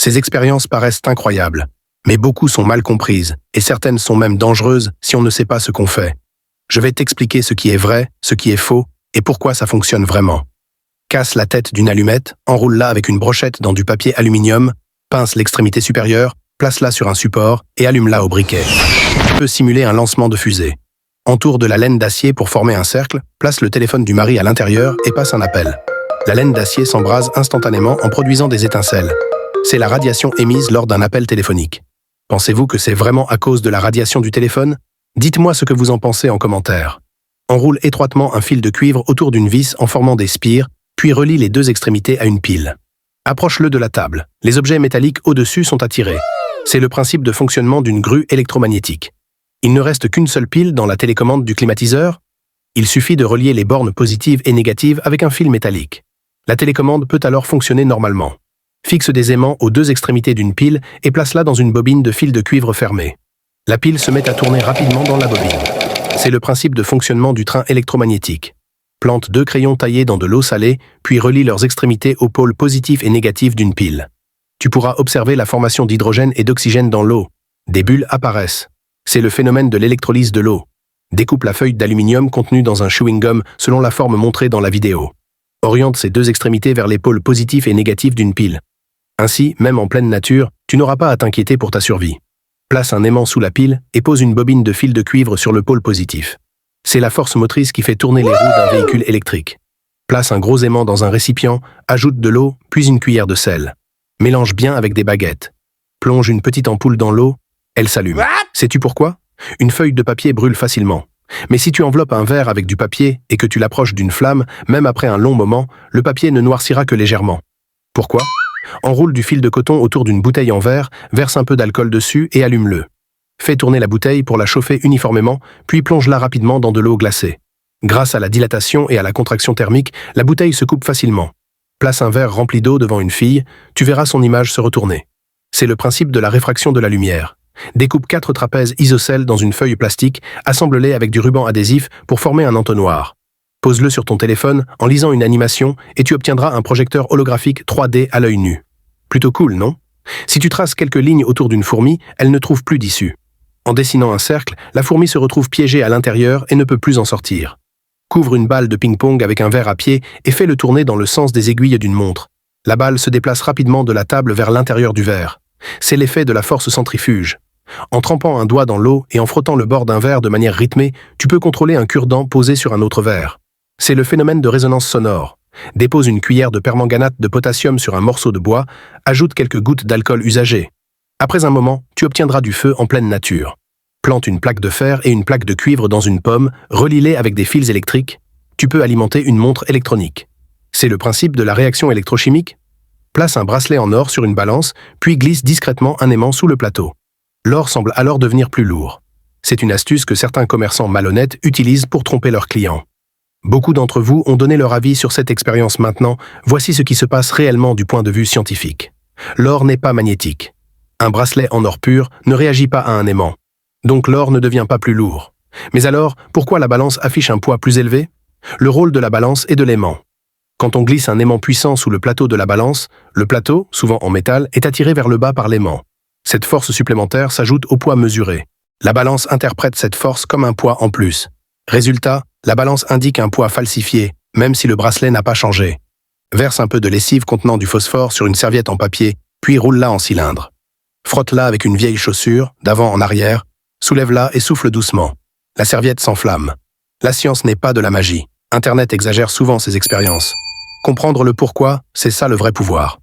Ces expériences paraissent incroyables, mais beaucoup sont mal comprises, et certaines sont même dangereuses si on ne sait pas ce qu'on fait. Je vais t'expliquer ce qui est vrai, ce qui est faux, et pourquoi ça fonctionne vraiment. Casse la tête d'une allumette, enroule-la avec une brochette dans du papier aluminium, pince l'extrémité supérieure, place-la sur un support et allume-la au briquet. Tu peux simuler un lancement de fusée. Entoure de la laine d'acier pour former un cercle, place le téléphone du mari à l'intérieur et passe un appel. La laine d'acier s'embrase instantanément en produisant des étincelles. C'est la radiation émise lors d'un appel téléphonique. Pensez-vous que c'est vraiment à cause de la radiation du téléphone? Dites-moi ce que vous en pensez en commentaire. Enroule étroitement un fil de cuivre autour d'une vis en formant des spires, puis relie les deux extrémités à une pile. Approche-le de la table. Les objets métalliques au-dessus sont attirés. C'est le principe de fonctionnement d'une grue électromagnétique. Il ne reste qu'une seule pile dans la télécommande du climatiseur. Il suffit de relier les bornes positives et négatives avec un fil métallique. La télécommande peut alors fonctionner normalement. Fixe des aimants aux deux extrémités d'une pile et place-la dans une bobine de fil de cuivre fermée. La pile se met à tourner rapidement dans la bobine. C'est le principe de fonctionnement du train électromagnétique. Plante deux crayons taillés dans de l'eau salée, puis relie leurs extrémités aux pôles positifs et négatifs d'une pile. Tu pourras observer la formation d'hydrogène et d'oxygène dans l'eau. Des bulles apparaissent. C'est le phénomène de l'électrolyse de l'eau. Découpe la feuille d'aluminium contenue dans un chewing-gum selon la forme montrée dans la vidéo. Oriente ces deux extrémités vers les pôles positifs et négatifs d'une pile. Ainsi, même en pleine nature, tu n'auras pas à t'inquiéter pour ta survie. Place un aimant sous la pile et pose une bobine de fil de cuivre sur le pôle positif. C'est la force motrice qui fait tourner les roues d'un véhicule électrique. Place un gros aimant dans un récipient, ajoute de l'eau, puis une cuillère de sel. Mélange bien avec des baguettes. Plonge une petite ampoule dans l'eau, elle s'allume. Sais-tu pourquoi? Une feuille de papier brûle facilement. Mais si tu enveloppes un verre avec du papier et que tu l'approches d'une flamme, même après un long moment, le papier ne noircira que légèrement. Pourquoi? Enroule du fil de coton autour d'une bouteille en verre, verse un peu d'alcool dessus et allume-le. Fais tourner la bouteille pour la chauffer uniformément, puis plonge-la rapidement dans de l'eau glacée. Grâce à la dilatation et à la contraction thermique, la bouteille se coupe facilement. Place un verre rempli d'eau devant une fille, tu verras son image se retourner. C'est le principe de la réfraction de la lumière. Découpe 4 trapèzes isocèles dans une feuille plastique, assemble-les avec du ruban adhésif pour former un entonnoir. Pose-le sur ton téléphone en lisant une animation et tu obtiendras un projecteur holographique 3D à l'œil nu. Plutôt cool, non? Si tu traces quelques lignes autour d'une fourmi, elle ne trouve plus d'issue. En dessinant un cercle, la fourmi se retrouve piégée à l'intérieur et ne peut plus en sortir. Couvre une balle de ping-pong avec un verre à pied et fais-le tourner dans le sens des aiguilles d'une montre. La balle se déplace rapidement de la table vers l'intérieur du verre. C'est l'effet de la force centrifuge. En trempant un doigt dans l'eau et en frottant le bord d'un verre de manière rythmée, tu peux contrôler un cure-dent posé sur un autre verre. C'est le phénomène de résonance sonore. Dépose une cuillère de permanganate de potassium sur un morceau de bois, ajoute quelques gouttes d'alcool usagé. Après un moment, tu obtiendras du feu en pleine nature. Plante une plaque de fer et une plaque de cuivre dans une pomme, relie-les avec des fils électriques. Tu peux alimenter une montre électronique. C'est le principe de la réaction électrochimique. Place un bracelet en or sur une balance, puis glisse discrètement un aimant sous le plateau. L'or semble alors devenir plus lourd. C'est une astuce que certains commerçants malhonnêtes utilisent pour tromper leurs clients. Beaucoup d'entre vous ont donné leur avis sur cette expérience maintenant, voici ce qui se passe réellement du point de vue scientifique. L'or n'est pas magnétique. Un bracelet en or pur ne réagit pas à un aimant. Donc l'or ne devient pas plus lourd. Mais alors, pourquoi la balance affiche un poids plus élevé? Le rôle de la balance est de l'aimant. Quand on glisse un aimant puissant sous le plateau de la balance, le plateau, souvent en métal, est attiré vers le bas par l'aimant. Cette force supplémentaire s'ajoute au poids mesuré. La balance interprète cette force comme un poids en plus. Résultat, la balance indique un poids falsifié, même si le bracelet n'a pas changé. Verse un peu de lessive contenant du phosphore sur une serviette en papier, puis roule-la en cylindre. Frotte-la avec une vieille chaussure, d'avant en arrière, soulève-la et souffle doucement. La serviette s'enflamme. La science n'est pas de la magie. Internet exagère souvent ses expériences. Comprendre le pourquoi, c'est ça le vrai pouvoir.